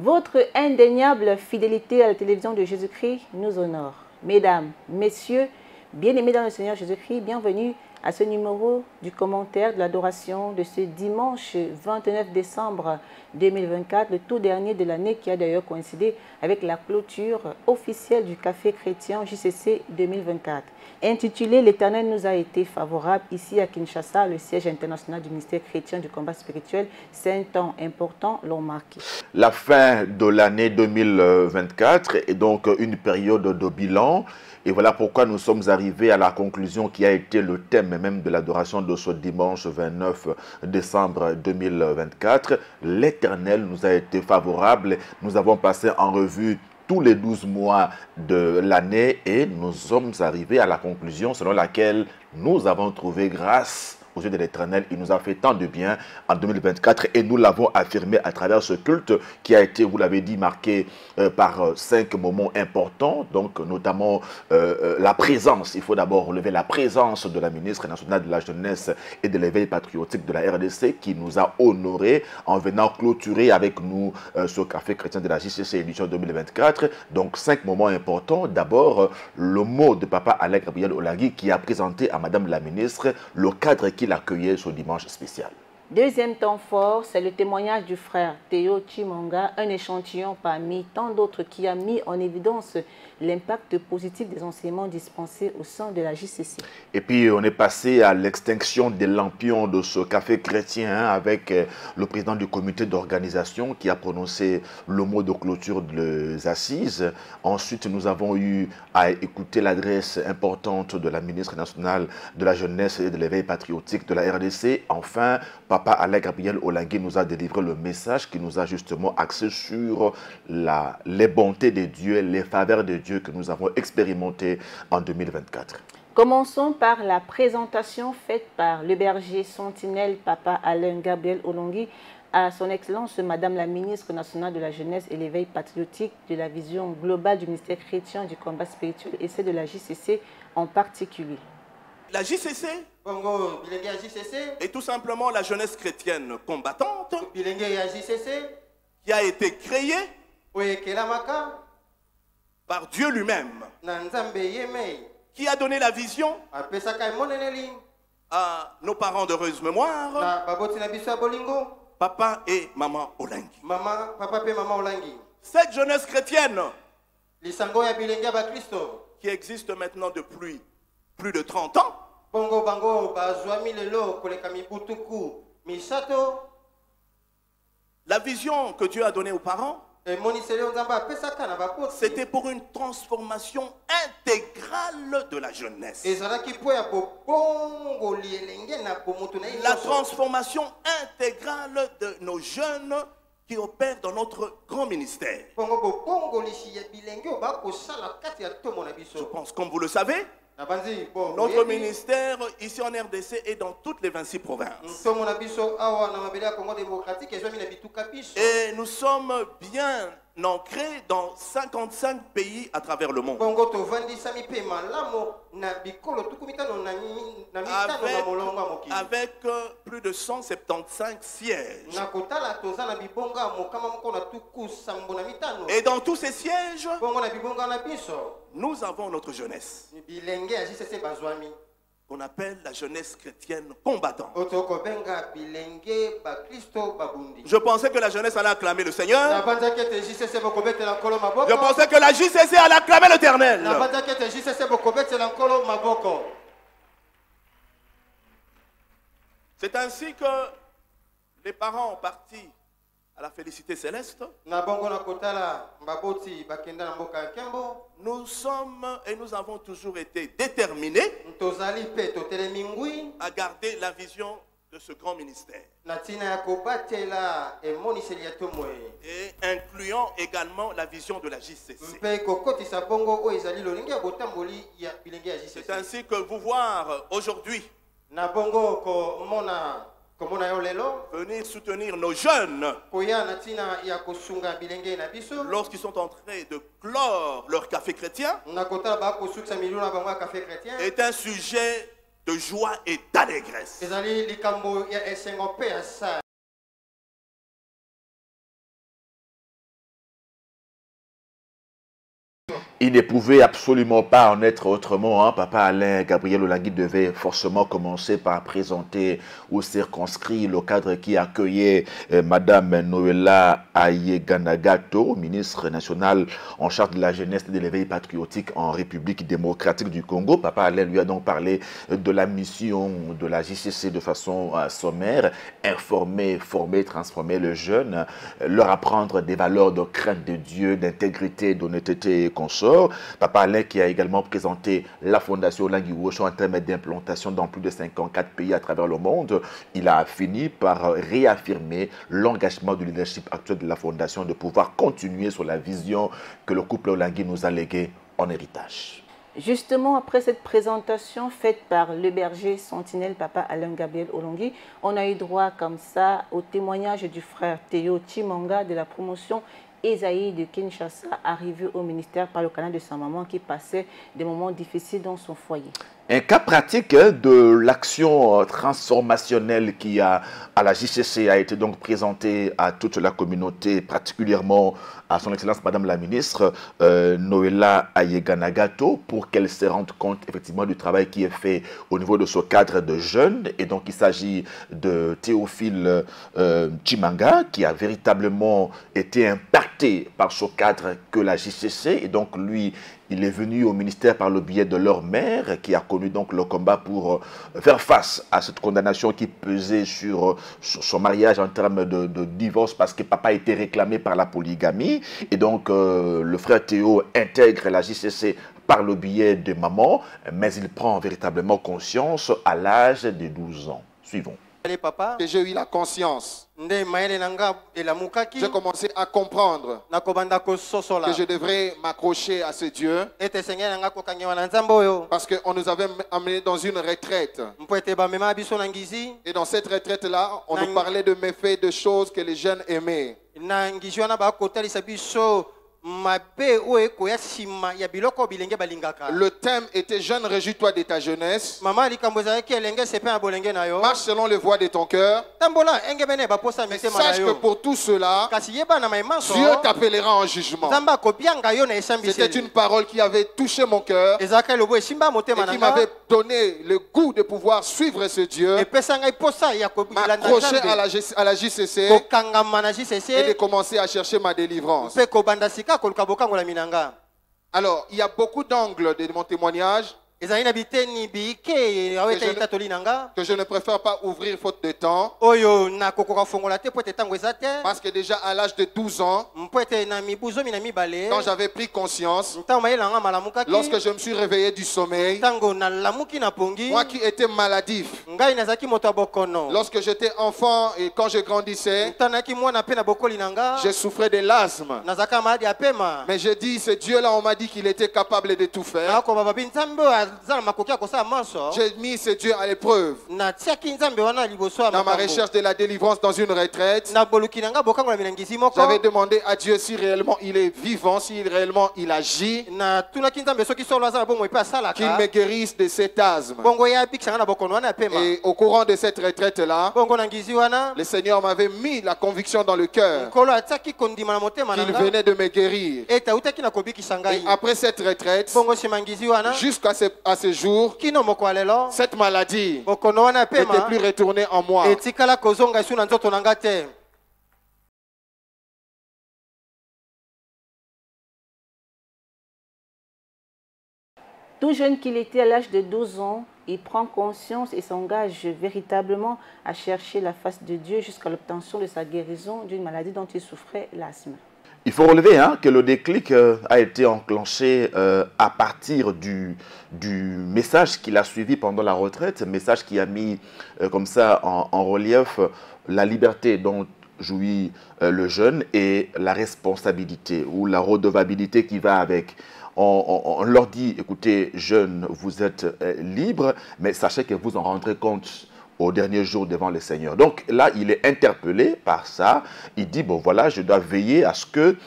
Votre indéniable fidélité à la télévision de Jésus-Christ nous honore. Mesdames, Messieurs, bien-aimés dans le Seigneur Jésus-Christ, bienvenue à ce numéro du commentaire de l'adoration de ce dimanche 29 décembre 2024, le tout dernier de l'année qui a d'ailleurs coïncidé avec la clôture officielle du Café chrétien JCC 2024. Intitulé « L'Éternel nous a été favorable » ici à Kinshasa, le siège international du ministère chrétien du combat spirituel, 5 temps importants l'ont marqué. La fin de l'année 2024 est donc une période de bilan. Et voilà pourquoi nous sommes arrivés à la conclusion qui a été le thème même de l'adoration de ce dimanche 29 décembre 2024. L'Éternel nous a été favorable. Nous avons passé en revue tous les 12 mois de l'année et nous sommes arrivés à la conclusion selon laquelle nous avons trouvé grâce aux yeux de l'Éternel. Il nous a fait tant de bien en 2024 et nous l'avons affirmé à travers ce culte qui a été, vous l'avez dit, marqué par 5 moments importants, donc notamment la présence. Il faut d'abord relever la présence de la ministre nationale de la Jeunesse et de l'Éveil patriotique de la RDC qui nous a honorés en venant clôturer avec nous ce Café chrétien de la JCC édition 2024. Donc 5 moments importants. D'abord, le mot de Papa Alain Gabriel Olangui qui a présenté à Madame la ministre le cadre qu'il accueillait ce dimanche spécial. Deuxième temps fort, c'est le témoignage du frère Théo Chimonga, un échantillon parmi tant d'autres qui a mis en évidence l'impact positif des enseignements dispensés au sein de la JCC. Et puis on est passé à l'extinction des lampions de ce café chrétien avec le président du comité d'organisation qui a prononcé le mot de clôture des assises. Ensuite, nous avons eu à écouter l'adresse importante de la ministre nationale de la Jeunesse et de l'Éveil patriotique de la RDC. Enfin, Papa Alain Gabriel Olangui nous a délivré le message qui nous a justement axé sur les bontés de Dieu, les faveurs de Dieu que nous avons expérimentées en 2024. Commençons par la présentation faite par le berger sentinelle Papa Alain Gabriel Olangui à son Excellence Madame la ministre nationale de la Jeunesse et l'Éveil patriotique de la vision globale du ministère chrétien du combat spirituel et celle de la JCC en particulier. La JCC est tout simplement la jeunesse chrétienne combattante qui a été créée par Dieu lui-même, qui a donné la vision à nos parents d'heureuse mémoire, papa et maman Olangui. Cette jeunesse chrétienne qui existe maintenant depuis plus de 30 ans, la vision que Dieu a donnée aux parents, c'était pour une transformation intégrale de la jeunesse. La transformation intégrale de nos jeunes qui opèrent dans notre grand ministère. Je pense, comme vous le savez, notre ministère ici en RDC est dans toutes les 26 provinces. Et nous sommes bien ancrés dans 55 pays à travers le monde. Avec plus de 175 sièges. Et dans tous ces sièges, nous avons notre jeunesse, qu'on appelle la jeunesse chrétienne combattante. Je pensais que la jeunesse allait acclamer le Seigneur. Je pensais que la JCC allait acclamer l'Éternel. C'est ainsi que les parents ont parti à la félicité céleste. Nous sommes et nous avons toujours été déterminés à garder la vision de ce grand ministère. Et incluant également la vision de la JCC. C'est ainsi que vous voir aujourd'hui venir soutenir nos jeunes lorsqu'ils sont en train de clore leur café chrétien est un sujet de joie et d'allégresse. Il ne pouvait absolument pas en être autrement. Hein. Papa Alain Gabriel Olangui devait forcément commencer par présenter ou circonscrire le cadre qui accueillait Madame Noëlla Ayeganagato, ministre nationale en charge de la jeunesse et de l'éveil patriotique en République démocratique du Congo. Papa Alain lui a donc parlé de la mission de la JCC de façon sommaire, informer, former, transformer les jeunes, leur apprendre des valeurs de crainte de Dieu, d'intégrité, d'honnêteté et consorts. Papa Alain qui a également présenté la fondation Olangui Wosho en termes d'implantation dans plus de 54 pays à travers le monde. Il a fini par réaffirmer l'engagement du leadership actuel de la fondation de pouvoir continuer sur la vision que le couple Olangui nous a léguée en héritage. Justement, après cette présentation faite par le berger sentinelle Papa Alain Gabriel Olangui, on a eu droit comme ça au témoignage du frère Théo Chimanga de la promotion Esaïe de Kinshasa, arrivé au ministère par le canal de sa maman qui passait des moments difficiles dans son foyer. Un cas pratique de l'action transformationnelle qui à la JCC a été donc présenté à toute la communauté, particulièrement à son Excellence Madame la Ministre Noëlla Ayeganagato, pour qu'elle se rende compte effectivement du travail qui est fait au niveau de ce cadre de jeunes. Et donc il s'agit de Théophile Chimanga qui a véritablement été impacté par ce cadre que la JCC, et donc lui, il est venu au ministère par le biais de leur mère qui a connu donc le combat pour faire face à cette condamnation qui pesait sur son mariage en termes de divorce parce que papa était réclamé par la polygamie. Et donc le frère Théo intègre la JCC par le biais de maman, mais il prend véritablement conscience à l'âge de 12 ans. Suivons. Papa, que j'ai eu la conscience. J'ai commencé à comprendre que je devrais m'accrocher à ce Dieu parce qu'on nous avait amenés dans une retraite. Et dans cette retraite-là, on nous parlait de méfaits, de choses que les jeunes aimaient. Le thème était jeune, réjouis-toi de ta jeunesse. Marche selon les voies de ton cœur. Mais sache que pour tout cela, Dieu t'appellera en jugement. C'était une parole qui avait touché mon cœur et qui m'avait donné le goût de pouvoir suivre ce Dieu, m'accrocher à la JCC et de commencer à chercher ma délivrance. Alors, il y a beaucoup d'angles de mon témoignage que je ne préfère pas ouvrir faute de temps. Parce que déjà à l'âge de 12 ans, quand j'avais pris conscience, lorsque je me suis réveillé du sommeil, moi qui étais maladif, lorsque j'étais enfant et quand je grandissais, je souffrais de l'asthme. Mais j'ai dit, ce Dieu-là, on m'a dit qu'il était capable de tout faire. J'ai mis ce Dieu à l'épreuve dans ma recherche de la délivrance dans une retraite. J'avais demandé à Dieu si réellement il est vivant, si réellement il agit, qu'il me guérisse de cet asthme. Et au courant de cette retraite-là, le Seigneur m'avait mis la conviction dans le cœur qu'il venait de me guérir. Et après cette retraite, jusqu'à ce jour, cette maladie n'était plus retournée en moi. Tout jeune qu'il était à l'âge de 12 ans, il prend conscience et s'engage véritablement à chercher la face de Dieu jusqu'à l'obtention de sa guérison d'une maladie dont il souffrait, l'asthme. Il faut relever que le déclic a été enclenché à partir du message qu'il a suivi pendant la retraite, message qui a mis comme ça en relief la liberté dont jouit le jeune et la responsabilité ou la redevabilité qui va avec. On leur dit, écoutez, jeunes, vous êtes libres, mais sachez que vous en rendrez compte au dernier jour devant le Seigneur. Donc là, il est interpellé par ça. Il dit, bon voilà, je dois veiller à ce que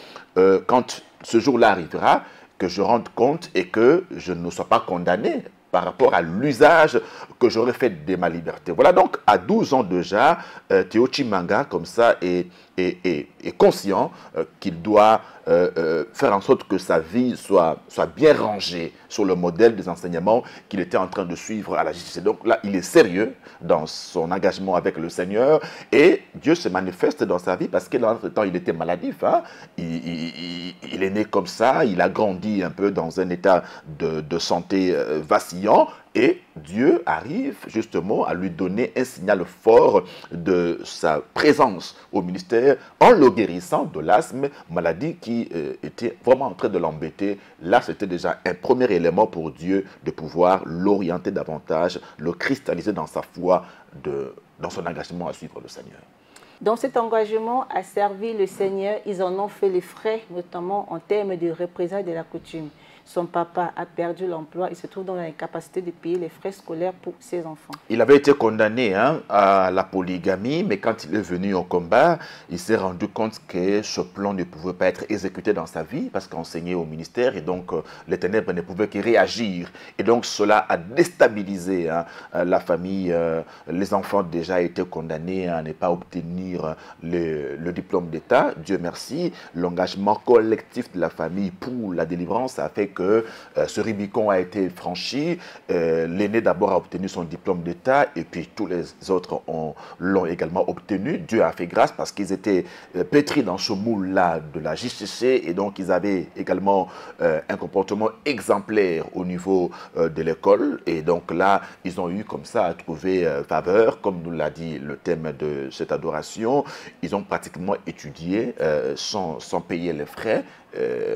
quand ce jour-là arrivera, que je rende compte et que je ne sois pas condamné par rapport à l'usage que j'aurais fait de ma liberté. Voilà donc à 12 ans déjà, Théo Chimanga, comme ça, est est conscient qu'il doit faire en sorte que sa vie soit bien rangée sur le modèle des enseignements qu'il était en train de suivre à la JCC. Donc là, il est sérieux dans son engagement avec le Seigneur et Dieu se manifeste dans sa vie parce que dans l'entretemps, il était maladif. Hein? Il est né comme ça, il a grandi un peu dans un état de santé vacillant. Et Dieu arrive justement à lui donner un signal fort de sa présence au ministère en le guérissant de l'asthme, maladie qui était vraiment en train de l'embêter. Là, c'était déjà un premier élément pour Dieu de pouvoir l'orienter davantage, le cristalliser dans sa foi, dans son engagement à suivre le Seigneur. Dans cet engagement à servir le Seigneur, ils en ont fait les frais, notamment en termes de représailles de la coutume. Son papa a perdu l'emploi et se trouve dans l'incapacité de payer les frais scolaires pour ses enfants. Il avait été condamné à la polygamie, mais quand il est venu au combat, il s'est rendu compte que ce plan ne pouvait pas être exécuté dans sa vie parce qu'enseigné au ministère et donc les ténèbres ne pouvaient que réagir. Et donc cela a déstabilisé la famille. Les enfants déjà étaient condamnés à ne pas obtenir le diplôme d'État. Dieu merci, l'engagement collectif de la famille pour la délivrance a fait que ce Rubicon a été franchi. L'aîné d'abord a obtenu son diplôme d'État et puis tous les autres l'ont également obtenu. Dieu a fait grâce parce qu'ils étaient pétris dans ce moule-là de la JCC et donc ils avaient également un comportement exemplaire au niveau de l'école. Et donc là, ils ont eu comme ça à trouver faveur, comme nous l'a dit le thème de cette adoration. Ils ont pratiquement étudié sans payer les frais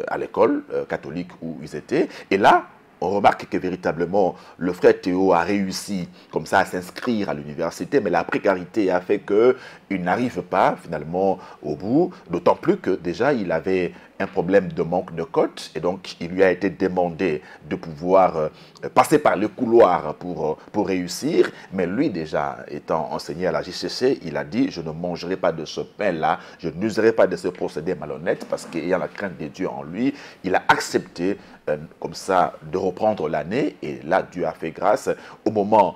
à l'école catholique où ils étaient. Et là, on remarque que véritablement, le frère Théo a réussi comme ça à s'inscrire à l'université, mais la précarité a fait qu'il n'arrive pas finalement au bout, d'autant plus que déjà il avait un problème de manque de cote et donc il lui a été demandé de pouvoir passer par le couloir pour réussir, mais lui déjà étant enseigné à la JCC, il a dit « je ne mangerai pas de ce pain-là, je n'userai pas de ce procédé malhonnête » parce qu'ayant la crainte de Dieu en lui, il a accepté comme ça de reprendre l'année et là Dieu a fait grâce. Au moment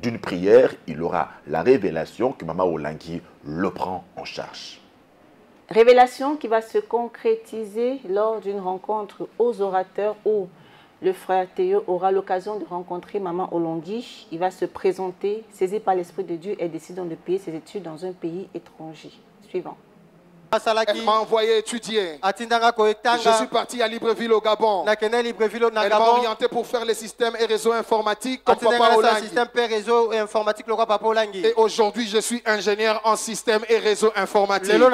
d'une prière, il aura la révélation que Maman Olangui le prend en charge. Révélation qui va se concrétiser lors d'une rencontre aux orateurs où le frère Théo aura l'occasion de rencontrer Maman Olangui. Il va se présenter, saisi par l'Esprit de Dieu et décide de payer ses études dans un pays étranger. Suivant. Elle m'a envoyé étudier. Je suis parti à Libreville au Gabon. Elle m'a orienté pour faire les systèmes et réseaux informatiques comme Papa Olangui. Et aujourd'hui, je suis ingénieur en système et réseaux informatiques.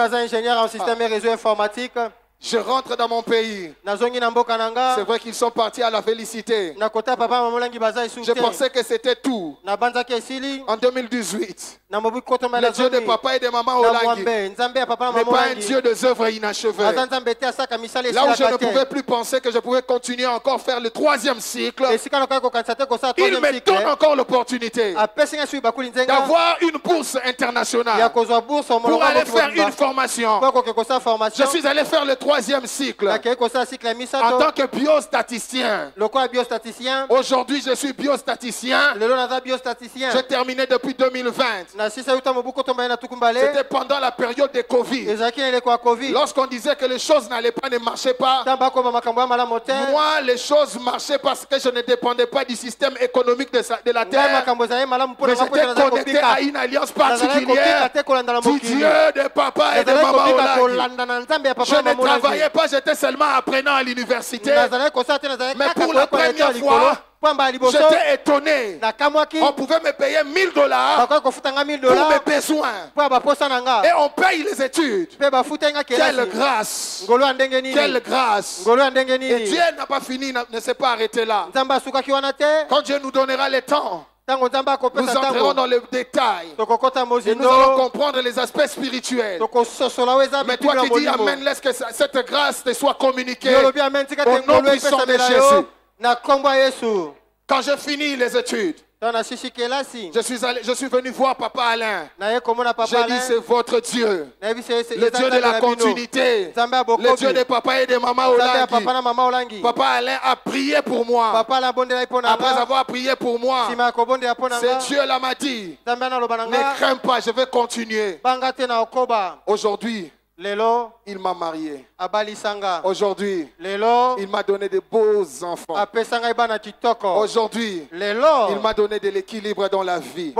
Je rentre dans mon pays. C'est vrai qu'ils sont partis à la félicité. Je pensais que c'était tout. En 2018, le Dieu de papa et de maman Olangui n'est pas un Dieu des œuvres inachevées. Là où je ne pouvais plus penser que je pouvais continuer encore faire le 3e cycle, il me donne encore l'opportunité d'avoir une bourse internationale pour aller faire une formation. Je suis allé faire le 3e cycle en tant que biostatisticien. Aujourd'hui, je suis biostatisticien. J'ai terminé depuis 2020. C'était pendant la période de Covid. Lorsqu'on disait que les choses ne marchaient pas, moi, les choses marchaient parce que je ne dépendais pas du système économique de la terre. Mais j'étais connecté à une alliance particulière du Dieu de papa et de maman Olangui. Je ne travaillais pas, j'étais seulement apprenant à l'université. Mais pour la première fois, j'étais étonné. On pouvait me payer $1000 pour mes besoins. Et on paye les études. Quelle grâce. Quelle grâce. Et Dieu n'a pas fini, ne s'est pas arrêté là. Quand Dieu nous donnera le temps, nous entrerons dans le détail et nous allons comprendre les aspects spirituels. Mais toi qui dis Amen, laisse que cette grâce te soit communiquée au nom puissant de Jésus. Quand je finis les études, Je suis venu voir Papa Alain. J'ai dit, c'est votre Dieu. Le Dieu de la continuité. Le Dieu des papas et des mamans Olangi. Papa Alain a prié pour moi. Après avoir prié pour moi, c'est Dieu là m'a dit, ne crains pas, je vais continuer. Aujourd'hui, il m'a marié. Aujourd'hui, il m'a donné de beaux enfants. Aujourd'hui, il m'a donné de l'équilibre dans la vie.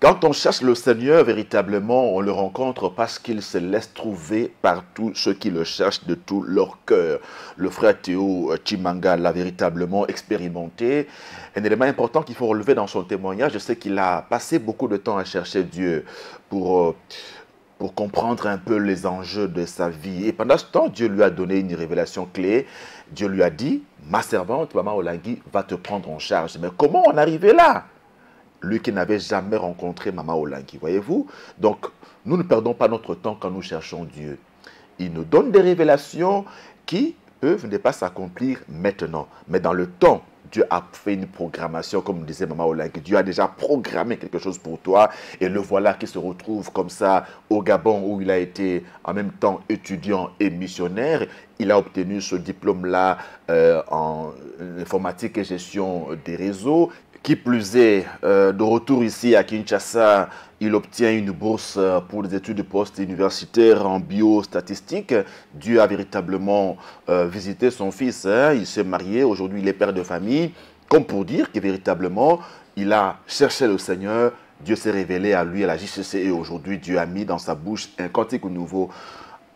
Quand on cherche le Seigneur, véritablement, on le rencontre parce qu'il se laisse trouver par tous ceux qui le cherchent de tout leur cœur. Le frère Théo Chimanga l'a véritablement expérimenté. Un élément important qu'il faut relever dans son témoignage, c'est qu'il a passé beaucoup de temps à chercher Dieu pour comprendre un peu les enjeux de sa vie. Et pendant ce temps, Dieu lui a donné une révélation clé. Dieu lui a dit, ma servante, Maman Olangi, va te prendre en charge. Mais comment en arriver là? Lui qui n'avait jamais rencontré Maman Olangi, voyez-vous? Donc, nous ne perdons pas notre temps quand nous cherchons Dieu. Il nous donne des révélations qui peuvent ne pas s'accomplir maintenant. Mais dans le temps, Dieu a fait une programmation, comme disait Maman Olangi. Dieu a déjà programmé quelque chose pour toi. Et le voilà qui se retrouve comme ça au Gabon, où il a été en même temps étudiant et missionnaire. Il a obtenu ce diplôme-là en informatique et gestion des réseaux. Qui plus est, de retour ici à Kinshasa, il obtient une bourse pour des études post-universitaires en biostatistique. Dieu a véritablement visité son fils. Il s'est marié, aujourd'hui il est père de famille. Comme pour dire que véritablement, il a cherché le Seigneur. Dieu s'est révélé à lui à la JCC et aujourd'hui Dieu a mis dans sa bouche un cantique nouveau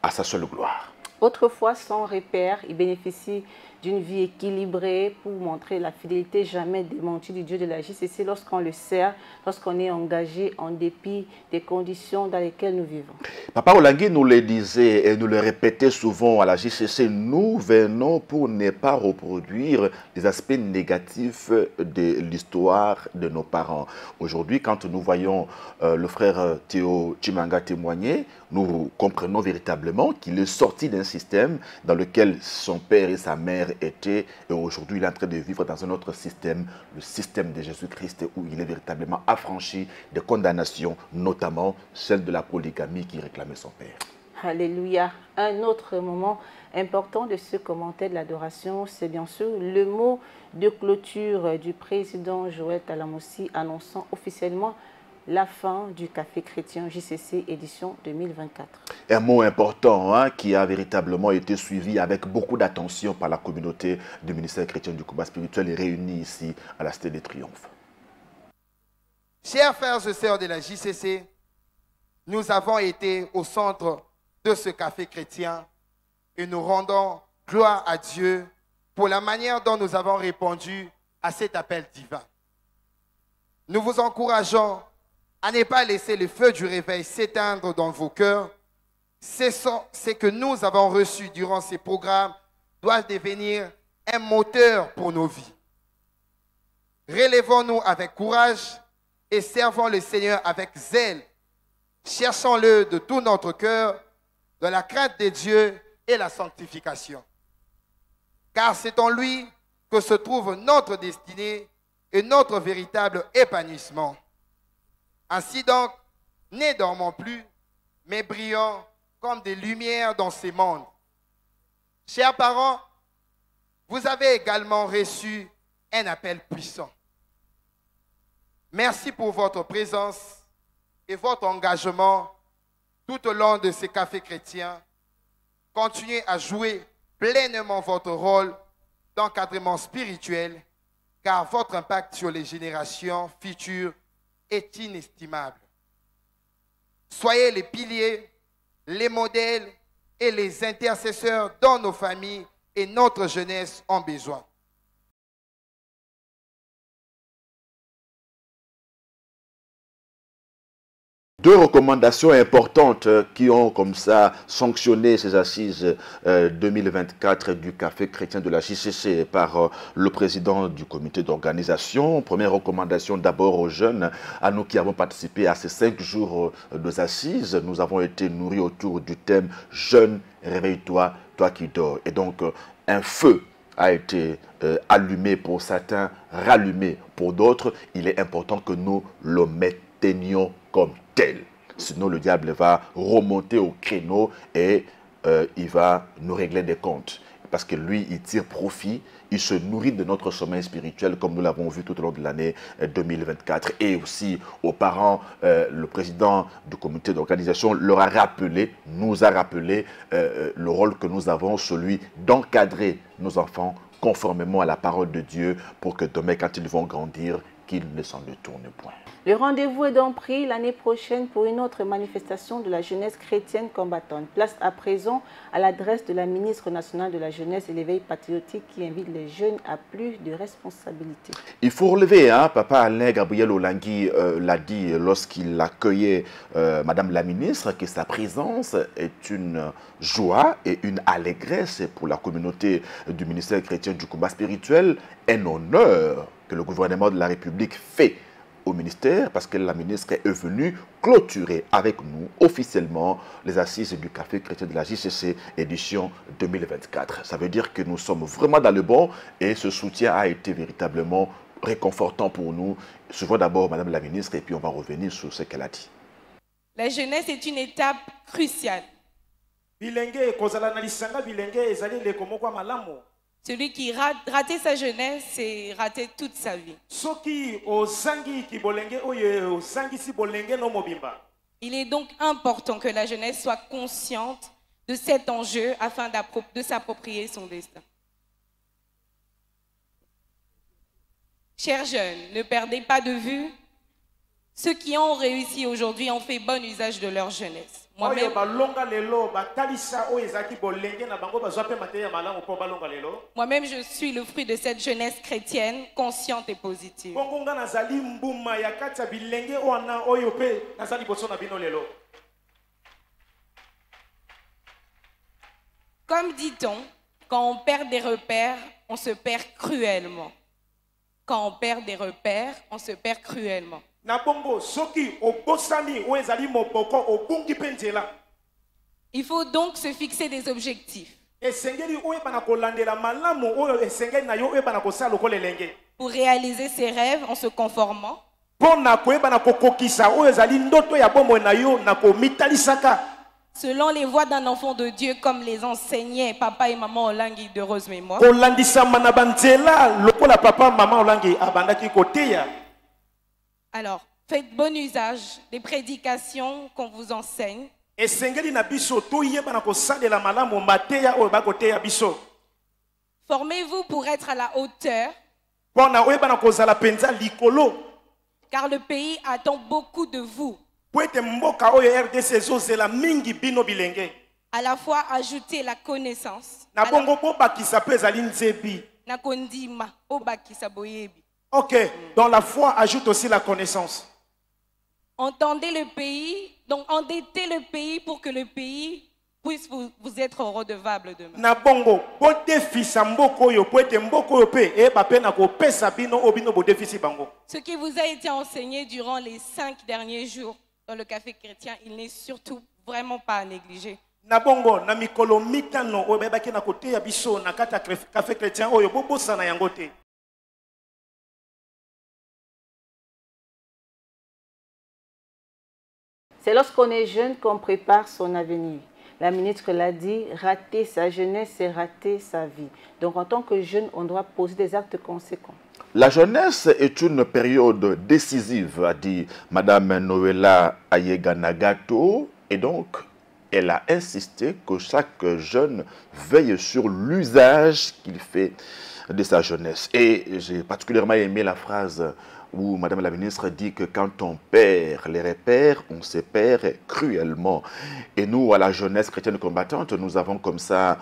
à sa seule gloire. Autrefois, sans repère, il bénéficie d'une vie équilibrée pour montrer la fidélité jamais démentie du Dieu de la JCC lorsqu'on le sert, lorsqu'on est engagé en dépit des conditions dans lesquelles nous vivons. Papa Olangi nous le disait et nous le répétait souvent à la JCC, nous venons pour ne pas reproduire les aspects négatifs de l'histoire de nos parents. Aujourd'hui, quand nous voyons le frère Théo Chimanga témoigner, nous comprenons véritablement qu'il est sorti d'un système dans lequel son père et sa mère étaient, et aujourd'hui il est en train de vivre dans un autre système, le système de Jésus-Christ, où il est véritablement affranchi des condamnations, notamment celle de la polygamie qui réclamait son père. Alléluia. Un autre moment important de ce commentaire de l'adoration, c'est bien sûr le mot de clôture du président Joël Talamossi annonçant officiellement la fin du Café Chrétien JCC édition 2024. Un mot important qui a véritablement été suivi avec beaucoup d'attention par la communauté du ministère chrétien du combat spirituel réunie ici à la Cité des Triomphes. Chers frères et sœurs de la JCC, nous avons été au centre de ce Café Chrétien et nous rendons gloire à Dieu pour la manière dont nous avons répondu à cet appel divin. Nous vous encourageons à ne pas laisser le feu du réveil s'éteindre dans vos cœurs. Ce que nous avons reçu durant ces programmes doit devenir un moteur pour nos vies. Relevons-nous avec courage et servons le Seigneur avec zèle. Cherchons-le de tout notre cœur, dans la crainte de Dieu et la sanctification. Car c'est en lui que se trouve notre destinée et notre véritable épanouissement. Ainsi donc, ne dormons plus, mais brillons comme des lumières dans ces mondes. Chers parents, vous avez également reçu un appel puissant. Merci pour votre présence et votre engagement tout au long de ces cafés chrétiens. Continuez à jouer pleinement votre rôle d'encadrement spirituel, car votre impact sur les générations futures est inestimable. Soyez les piliers, les modèles et les intercesseurs dont nos familles et notre jeunesse ont besoin. Deux recommandations importantes qui ont comme ça sanctionné ces assises 2024 du Café chrétien de la JCC par le président du comité d'organisation. Première recommandation d'abord aux jeunes, à nous qui avons participé à ces 5 jours de assises. Nous avons été nourris autour du thème « Jeune, réveille-toi, toi qui dors ». Et donc un feu a été allumé pour certains, rallumé pour d'autres. Il est important que nous le maintenions comme tel. Sinon, le diable va remonter au créneau et il va nous régler des comptes. Parce que lui, il tire profit, il se nourrit de notre sommeil spirituel, comme nous l'avons vu tout au long de l'année 2024. Et aussi aux parents, le président du comité d'organisation leur a rappelé, nous a rappelé le rôle que nous avons, celui d'encadrer nos enfants conformément à la parole de Dieu, pour que demain, quand ils vont grandir, qu'ils ne s'en détournent point. Le rendez-vous est donc pris l'année prochaine pour une autre manifestation de la jeunesse chrétienne combattante. Place à présent à l'adresse de la ministre nationale de la jeunesse et l'éveil patriotique qui invite les jeunes à plus de responsabilités. Il faut relever, hein, Papa Alain Gabriel Olangui l'a dit lorsqu'il accueillait Madame la ministre, que sa présence est une joie et une allégresse pour la communauté du ministère chrétien du combat spirituel, un honneur que le gouvernement de la République fait au ministère, parce que la ministre est venue clôturer avec nous officiellement les assises du Café chrétien de la JCC édition 2024. Ça veut dire que nous sommes vraiment dans le bon et ce soutien a été véritablement réconfortant pour nous. Suivons d'abord Madame la ministre et puis on va revenir sur ce qu'elle a dit. La jeunesse est une étape cruciale. Celui qui ratait sa jeunesse, c'est rater toute sa vie. Il est donc important que la jeunesse soit consciente de cet enjeu afin de s'approprier son destin. Chers jeunes, ne perdez pas de vue, ceux qui ont réussi aujourd'hui ont fait bon usage de leur jeunesse. Moi-même, je suis le fruit de cette jeunesse chrétienne, consciente et positive. Comme dit-on, quand on perd des repères, on se perd cruellement. Quand on perd des repères, on se perd cruellement. Il faut donc se fixer des objectifs pour réaliser ses rêves en se conformant selon les voies d'un enfant de Dieu, comme les enseignait papa et maman Olangui d'heureuse mémoire. Alors, faites bon usage des prédications qu'on vous enseigne. Formez-vous pour être à la hauteur, car le pays attend beaucoup de vous. À la fois ajouter la connaissance, ok, dans la foi ajoute aussi la connaissance. Entendez le pays, donc endettez le pays pour que le pays puisse vous être redevable demain. Ce qui vous a été enseigné durant les 5 derniers jours dans le Café chrétien, il n'est surtout vraiment pas à négliger. C'est lorsqu'on est jeune qu'on prépare son avenir. La ministre l'a dit, rater sa jeunesse, c'est rater sa vie. Donc en tant que jeune, on doit poser des actes conséquents. La jeunesse est une période décisive, a dit Madame Noëlla Ayeganagato, et donc elle a insisté que chaque jeune veille sur l'usage qu'il fait de sa jeunesse. Et j'ai particulièrement aimé la phrase où Madame la ministre dit que quand on perd les repères, on se perd cruellement. Et nous, à la jeunesse chrétienne combattante, nous avons comme ça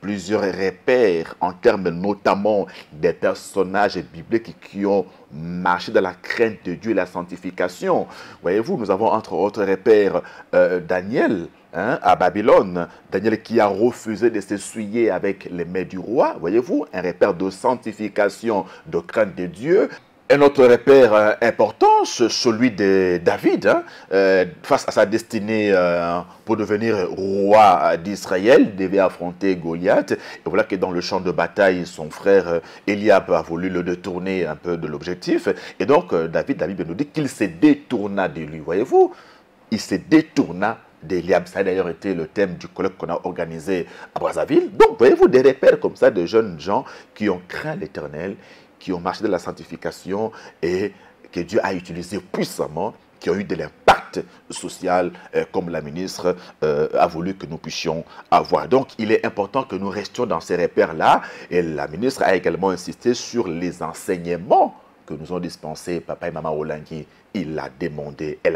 plusieurs repères en termes notamment des personnages bibliques qui ont marché dans la crainte de Dieu et la sanctification. Voyez-vous, nous avons entre autres repères Daniel, à Babylone, Daniel qui a refusé de s'essuyer avec les mains du roi, voyez-vous, un repère de sanctification, de crainte de Dieu. Un autre repère important, c'est celui de David, face à sa destinée pour devenir roi d'Israël, devait affronter Goliath. Et voilà que dans le champ de bataille, son frère Eliab a voulu le détourner un peu de l'objectif. Et donc, David, la Bible nous dit qu'il se détourna de lui, voyez-vous, il se détourna d'Eliab. Ça a d'ailleurs été le thème du colloque qu'on a organisé à Brazzaville. Donc, voyez-vous, des repères comme ça de jeunes gens qui ont craint l'Éternel, qui ont marché de la sanctification et que Dieu a utilisé puissamment, qui ont eu de l'impact social comme la ministre a voulu que nous puissions avoir. Donc, il est important que nous restions dans ces repères-là. Et la ministre a également insisté sur les enseignements que nous ont dispensés Papa et Maman Olangui. Elle a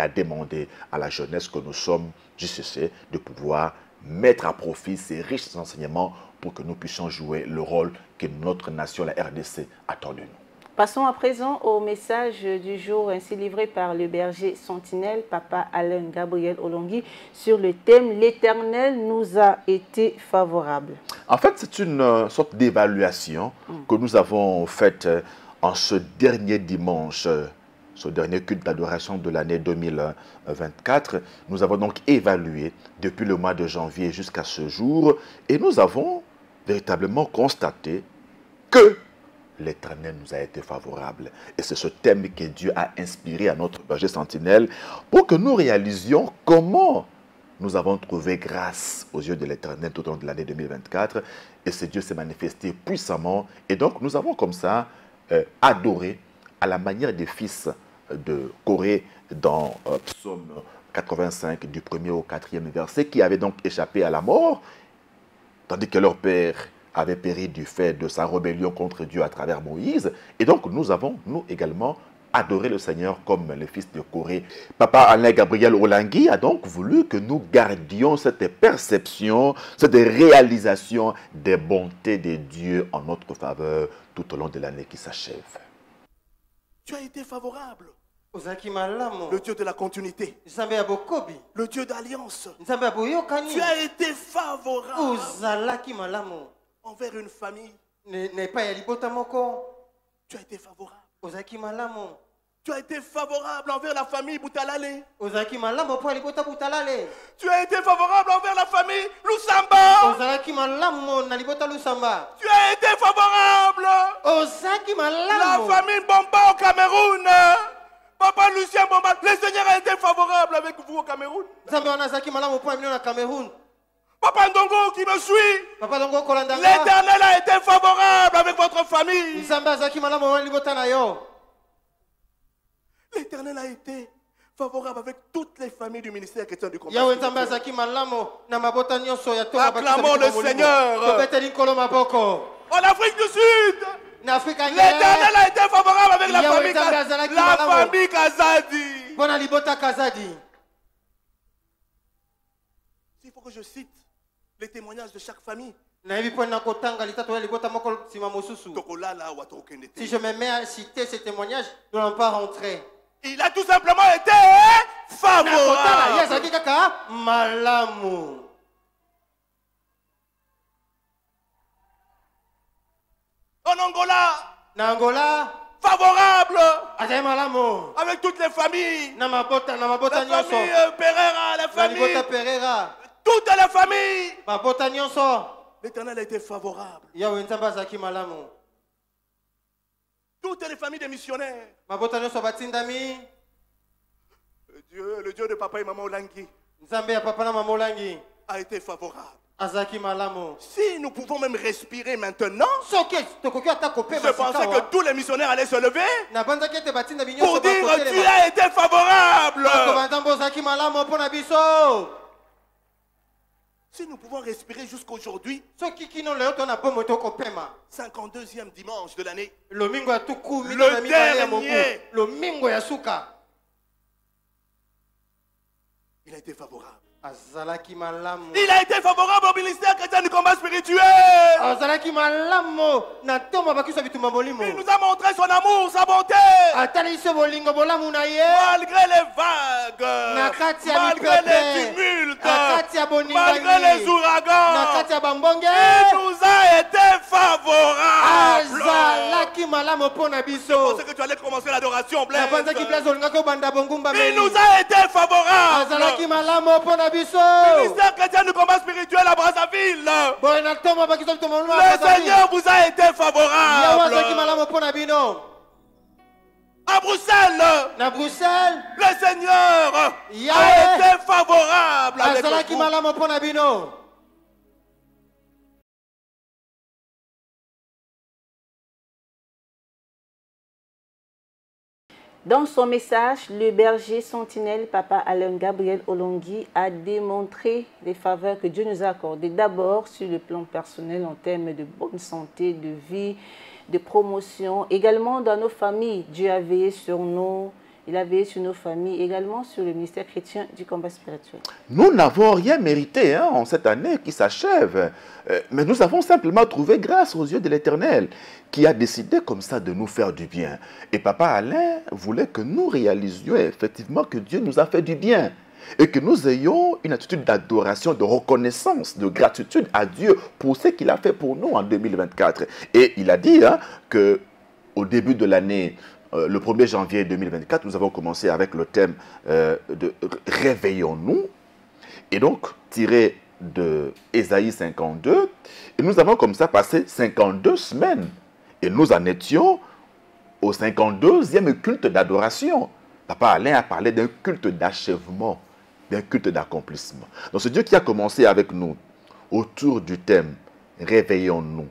demandé à la jeunesse que nous sommes juste de pouvoir mettre à profit ces riches enseignements pour que nous puissions jouer le rôle que notre nation, la RDC, attend de nous. Passons à présent au message du jour ainsi livré par le berger sentinelle, Papa Alain Gabriel Olongui, sur le thème « L'Éternel nous a été favorable ». En fait, c'est une sorte d'évaluation que nous avons faite en ce dernier dimanche, ce dernier culte d'adoration de l'année 2024. Nous avons donc évalué depuis le mois de janvier jusqu'à ce jour et nous avons véritablement constaté que l'Éternel nous a été favorable. Et c'est ce thème que Dieu a inspiré à notre berger sentinelle pour que nous réalisions comment nous avons trouvé grâce aux yeux de l'Éternel tout au long de l'année 2024. Et ce Dieu s'est manifesté puissamment. Et donc nous avons comme ça adoré à la manière des fils de Corée dans Psaume 85 du 1er au 4e verset, qui avaient donc échappé à la mort, tandis que leur père avait péri du fait de sa rébellion contre Dieu à travers Moïse. Et donc nous avons, nous également, adoré le Seigneur comme les fils de Corée. Papa Alain Gabriel Olangui a donc voulu que nous gardions cette perception, cette réalisation des bontés de Dieu en notre faveur tout au long de l'année qui s'achève. Tu as été favorable. Le Dieu de la continuité. Le Dieu d'alliance. Tu as été favorable envers une famille. Tu as été favorable. Tu as été favorable envers la famille Boutalale. Tu as été favorable envers la famille Lusamba. Tu as été favorable la famille Bomba au Cameroun. Papa Lucien Bomba, le Seigneur a été favorable avec vous au Cameroun. Papa Ndongo qui me suit, l'Éternel a été favorable avec votre famille. L'Éternel a été favorable avec toutes les familles du ministère chrétien du combat. Acclamons le Seigneur. En Afrique du Sud, l'Éternel a été favorable avec la famille Kazadi. Il faut que je cite les témoignages de chaque famille. Si je me mets à citer ces témoignages, nous n'allons pas rentrer. Il a tout simplement été favorable. En Angola, favorable avec toutes les familles. La famille Pereira, la famille toutes les familles. L'Éternel a été favorable. Toutes les familles des missionnaires. Le Dieu de Papa et Maman Olangui a été favorable. Si nous pouvons même respirer maintenant, je pensais que tous les missionnaires allaient se lever pour dire tu as été favorable. Si nous pouvons respirer jusqu'aujourd'hui, 52e dimanche de l'année, le dernier, il a été favorable. Il a été favorable au ministère chrétien du combat spirituel. Il nous a montré son amour, sa bonté. Malgré les vagues, malgré les tumultes, malgré les ouragans, il nous a été favorable. C'est pour ça que tu allais commencer l'adoration, Blaise. Il nous a été favorable. Ministère chrétien du combat spirituel à Brazzaville. Le Seigneur vous a été favorable. À Bruxelles, le Seigneur a été favorable avec vous. Dans son message, le berger sentinelle, Papa Alain Gabriel Olongui, a démontré les faveurs que Dieu nous a accordées. D'abord sur le plan personnel, en termes de bonne santé, de vie, de promotion. Également dans nos familles, Dieu a veillé sur nous. Il a veillé sur nos familles, également sur le ministère chrétien du combat spirituel. Nous n'avons rien mérité en cette année qui s'achève. Mais nous avons simplement trouvé grâce aux yeux de l'Éternel qui a décidé comme ça de nous faire du bien. Et Papa Alain voulait que nous réalisions effectivement que Dieu nous a fait du bien. Et que nous ayons une attitude d'adoration, de reconnaissance, de gratitude à Dieu pour ce qu'il a fait pour nous en 2024. Et il a dit qu'au début de l'année, le 1er janvier 2024, nous avons commencé avec le thème de « Réveillons-nous ». Et donc, tiré de Ésaïe 52, et nous avons comme ça passé 52 semaines. Et nous en étions au 52e culte d'adoration. Papa Alain a parlé d'un culte d'achèvement, d'un culte d'accomplissement. Donc ce Dieu qui a commencé avec nous autour du thème « Réveillons-nous,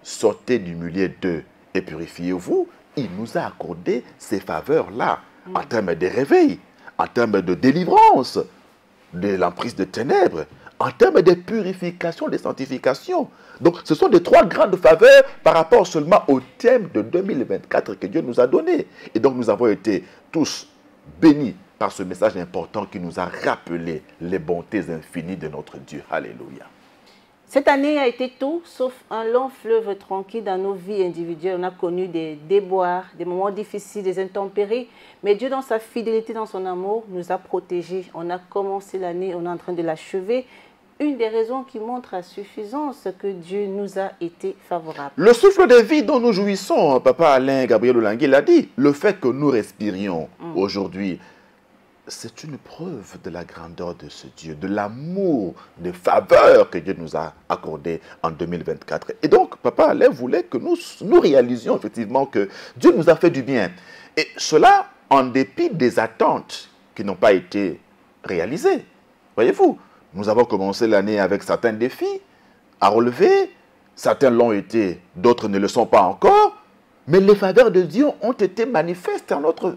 sortez du milieu d'eux et purifiez-vous », il nous a accordé ces faveurs-là, en termes de réveil, en termes de délivrance, de l'emprise de ténèbres, en termes de purification, de sanctification. Donc, ce sont des trois grandes faveurs par rapport seulement au thème de 2024 que Dieu nous a donné. Et donc, nous avons été tous bénis par ce message important qui nous a rappelé les bontés infinies de notre Dieu. Alléluia. Cette année a été tout sauf un long fleuve tranquille dans nos vies individuelles. On a connu des déboires, des moments difficiles, des intempéries. Mais Dieu, dans sa fidélité, dans son amour, nous a protégés. On a commencé l'année, on est en train de l'achever. Une des raisons qui montre à suffisance que Dieu nous a été favorable. Le souffle de vie dont nous jouissons, Papa Alain Gabriel Olongui l'a dit, le fait que nous respirions aujourd'hui, c'est une preuve de la grandeur de ce Dieu, de l'amour, des faveurs que Dieu nous a accordées en 2024. Et donc, Papa Alain voulait que nous réalisions effectivement que Dieu nous a fait du bien. Et cela en dépit des attentes qui n'ont pas été réalisées. Voyez-vous, nous avons commencé l'année avec certains défis à relever. Certains l'ont été, d'autres ne le sont pas encore. Mais les faveurs de Dieu ont été manifestes à notre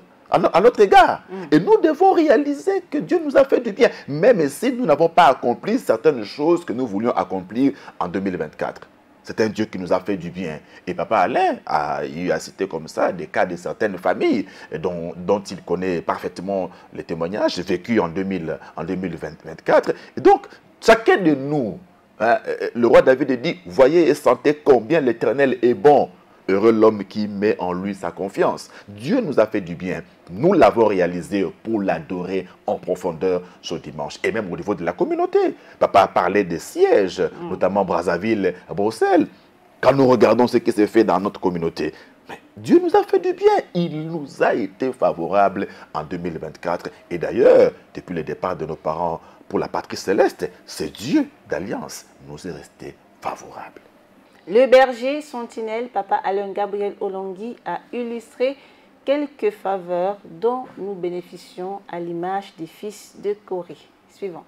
égard. Et nous devons réaliser que Dieu nous a fait du bien, même si nous n'avons pas accompli certaines choses que nous voulions accomplir en 2024. C'est un Dieu qui nous a fait du bien. Et Papa Alain a cité comme ça des cas de certaines familles dont il connaît parfaitement les témoignages vécus en 2024. Et donc, chacun de nous, le roi David dit, voyez et sentez combien l'Éternel est bon. Heureux l'homme qui met en lui sa confiance. Dieu nous a fait du bien. Nous l'avons réalisé pour l'adorer en profondeur ce dimanche. Et même au niveau de la communauté. Papa a parlé des sièges, notamment Brazzaville, Bruxelles. Quand nous regardons ce qui s'est fait dans notre communauté, mais Dieu nous a fait du bien. Il nous a été favorable en 2024. Et d'ailleurs, depuis le départ de nos parents pour la patrie céleste, ce Dieu d'alliance nous est resté favorable. Le berger sentinelle, Papa Alain Gabriel Olongui, a illustré quelques faveurs dont nous bénéficions à l'image des fils de Corée. Suivant.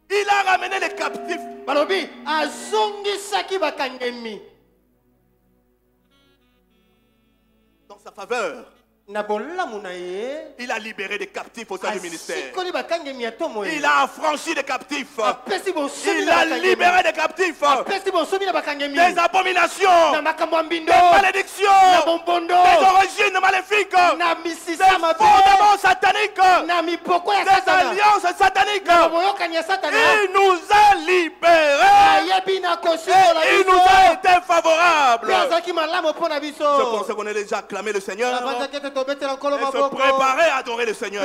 Il a ramené les captifs. Balobi, azongi saki bakangemi. Dans sa faveur, Il a libéré des captifs au sein du ministère. Il a affranchi des captifs. Il a libéré des captifs. Des abominations, des malédictions, des origines maléfiques, des fondements sataniques, des alliances sataniques. Il nous a libérés et il nous a été favorable. Je pense qu'on a déjà acclamé le Seigneur et se préparer à adorer le Seigneur.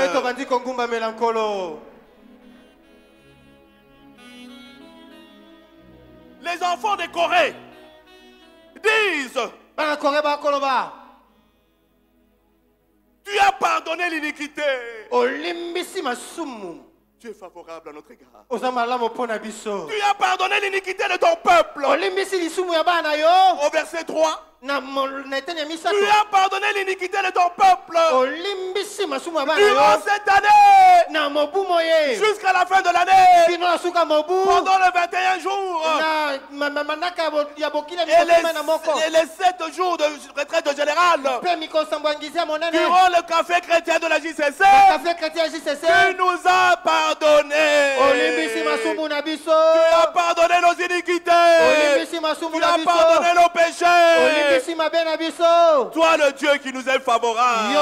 Les enfants de Corée disent: tu as pardonné l'iniquité. Tu es favorable à notre égard. Tu as pardonné l'iniquité de ton peuple. Au verset 3. Tu as pardonné l'iniquité de ton peuple. Durant cette année, jusqu'à la fin de l'année, pendant les 21 jours et les 7 jours de retraite générale, durant le café chrétien de la JCC, tu nous as pardonné. Tu as pardonné nos iniquités. Tu as pardonné nos péchés. Toi le Dieu qui nous est favorable.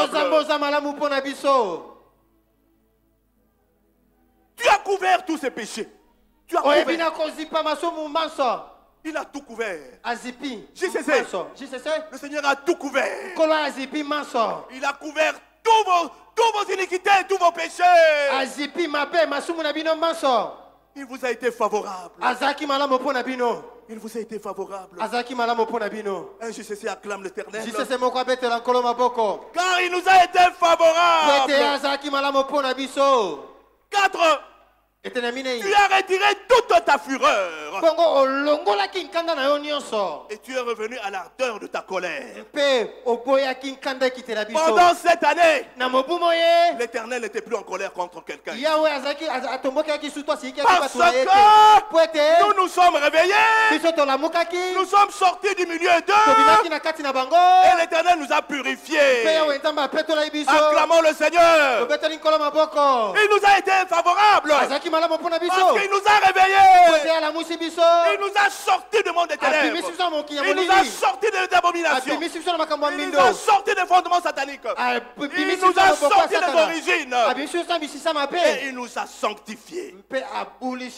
Tu as couvert tous ces péchés. Tu as couvert. Il a tout couvert. JCC. Le Seigneur a tout couvert. Il a couvert tous vos iniquités, tous vos péchés. Il vous a été favorable. Il vous a été favorable. Un JCC acclame l'Éternel. Car il nous a été favorable. 4. Tu as retiré toute ta fureur. Et tu es revenu à l'ardeur de ta colère. Pendant cette année, l'Éternel n'était plus en colère contre quelqu'un. Parce que nous nous sommes réveillés. Nous sommes sortis du milieu d'eux. Et l'Éternel nous a purifiés. Acclamons le Seigneur. Il nous a été favorable. Parce qu'il nous a réveillés. Il nous a sortis du monde des ténèbres. Il nous a sortis des abominations. Il nous a sortis des fondements sataniques. Il nous a sortis des origines. Et il nous a sanctifiés.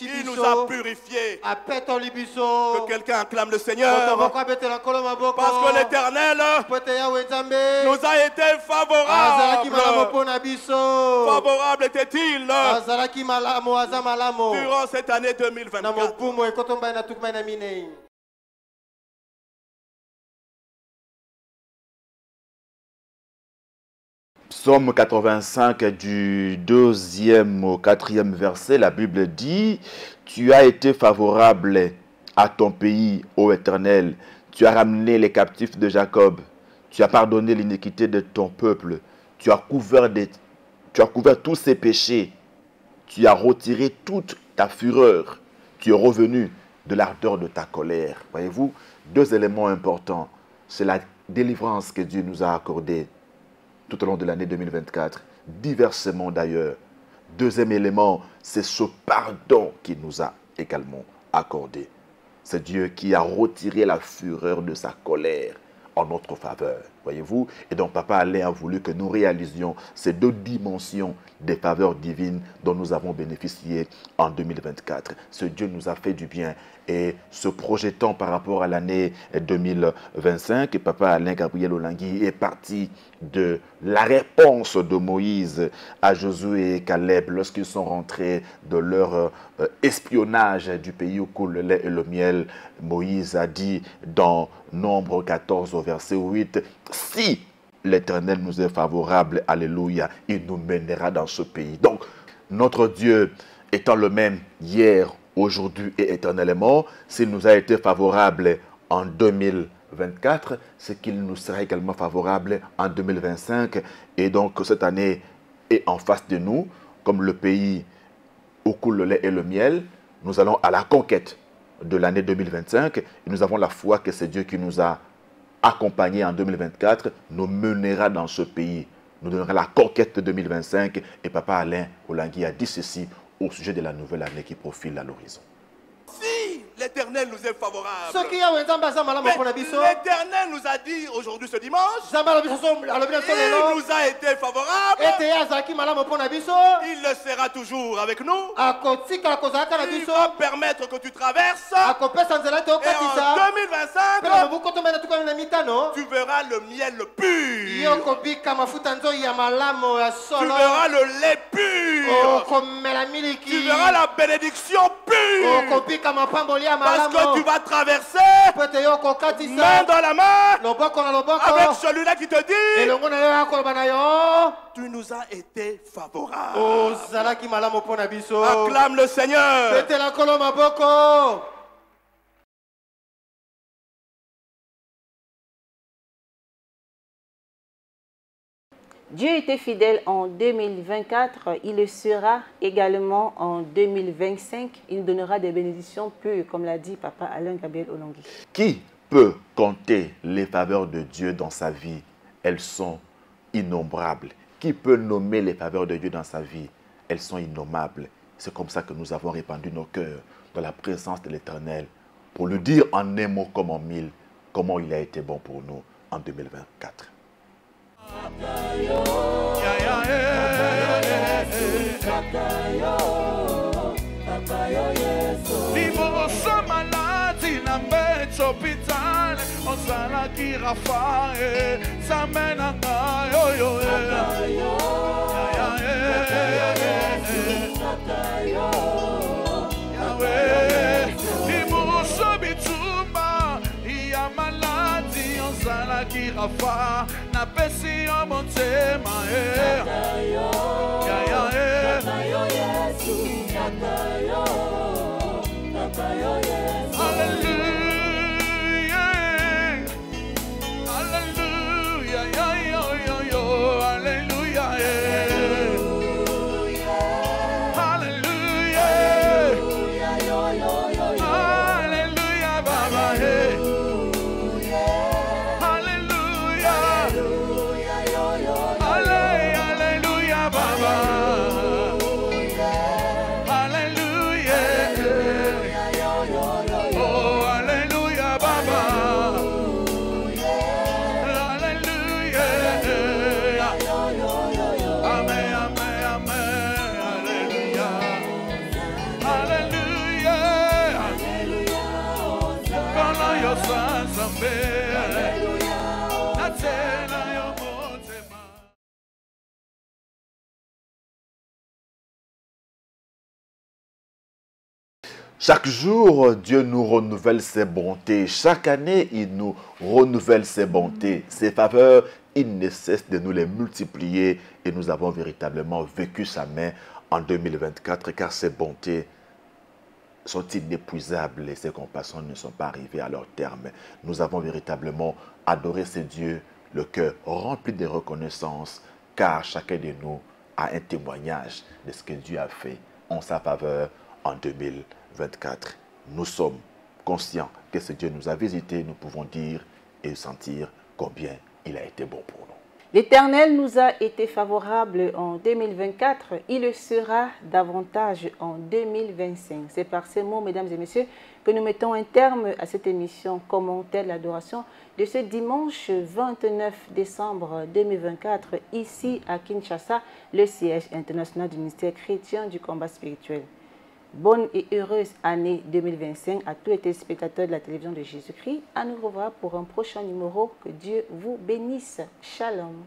Il nous a purifiés. Que quelqu'un acclame le Seigneur. Parce que l'Éternel nous a été favorable. Favorable était-il durant cette année 2024. Psaume 85 du 2e au 4e verset, la Bible dit: tu as été favorable à ton pays, ô Éternel. Tu as ramené les captifs de Jacob. Tu as pardonné l'iniquité de ton peuple. Tu as couvert tous ses péchés. Tu as retiré toute ta fureur. Tu es revenu de l'ardeur de ta colère. Voyez-vous, 2 éléments importants. C'est la délivrance que Dieu nous a accordée tout au long de l'année 2024, diversement d'ailleurs. 2e élément, c'est ce pardon qu'il nous a également accordé. C'est Dieu qui a retiré la fureur de sa colère en notre faveur. Voyez-vous? Et donc Papa Alain a voulu que nous réalisions ces 2 dimensions des faveurs divines dont nous avons bénéficié en 2024. Ce Dieu nous a fait du bien. Et se projetant par rapport à l'année 2025, Papa Alain Gabriel Olangui est parti de la réponse de Moïse à Josué et Caleb lorsqu'ils sont rentrés de leur espionnage du pays où coule le lait et le miel. Moïse a dit dans Nombre 14 au verset 8, « Si l'Éternel nous est favorable, alléluia, il nous mènera dans ce pays. » Donc, notre Dieu étant le même hier, aujourd'hui et éternellement, s'il nous a été favorable en 2024, c'est qu'il nous sera également favorable en 2025. Et donc, cette année est en face de nous, comme le pays où coule le lait et le miel. Nous allons à la conquête de l'année 2025 et nous avons la foi que c'est Dieu qui nous a accompagnés en 2024, nous mènera dans ce pays nous donnera la conquête 2025. Et Papa Alain Olangui a dit ceci au sujet de la nouvelle année qui profile à l'horizon. Si l'Éternel nous est favorable, l'Éternel nous a dit aujourd'hui ce dimanche, il nous a été favorable, il le sera toujours avec nous, il va permettre que tu traverses, et en 2025, tu verras le miel pur, tu verras le lait pur, tu verras la bénédiction pure, parce que tu vas traverser main dans la main avec celui-là qui te dit tu nous as été favorable. Acclame le Seigneur. Dieu était fidèle en 2024, il le sera également en 2025. Il nous donnera des bénédictions pures, comme l'a dit Papa Alain Gabriel Olangui. Qui peut compter les faveurs de Dieu dans sa vie? Elles sont innombrables. Qui peut nommer les faveurs de Dieu dans sa vie? Elles sont innommables. C'est comme ça que nous avons répandu nos cœurs dans la présence de l'Éternel pour lui dire en un mot comme en mille comment il a été bon pour nous en 2024. Rafa na pesi yo motema Takayo Yesu Takayo Yesu Hallelujah Hallelujah Hallelujah Hallelujah Hallelujah Baba Chaque jour, Dieu nous renouvelle ses bontés. Chaque année, il nous renouvelle ses bontés. Ses faveurs, il ne cesse de nous les multiplier. Et nous avons véritablement vécu sa main en 2024, car ses bontés sont inépuisables et ses compassions ne sont pas arrivées à leur terme. Nous avons véritablement adoré ce Dieu, le cœur rempli de reconnaissance, car chacun de nous a un témoignage de ce que Dieu a fait en sa faveur en 2024. Nous sommes conscients que ce Dieu nous a visités, nous pouvons dire et sentir combien il a été bon pour nous. L'Éternel nous a été favorable en 2024, il le sera davantage en 2025. C'est par ces mots, mesdames et messieurs, que nous mettons un terme à cette émission Commentaire de l'adoration de ce dimanche 29 décembre 2024, ici à Kinshasa, le siège international du ministère chrétien du combat spirituel. Bonne et heureuse année 2025 à tous les téléspectateurs de la télévision de Jésus-Christ. À nous revoir pour un prochain numéro. Que Dieu vous bénisse. Shalom.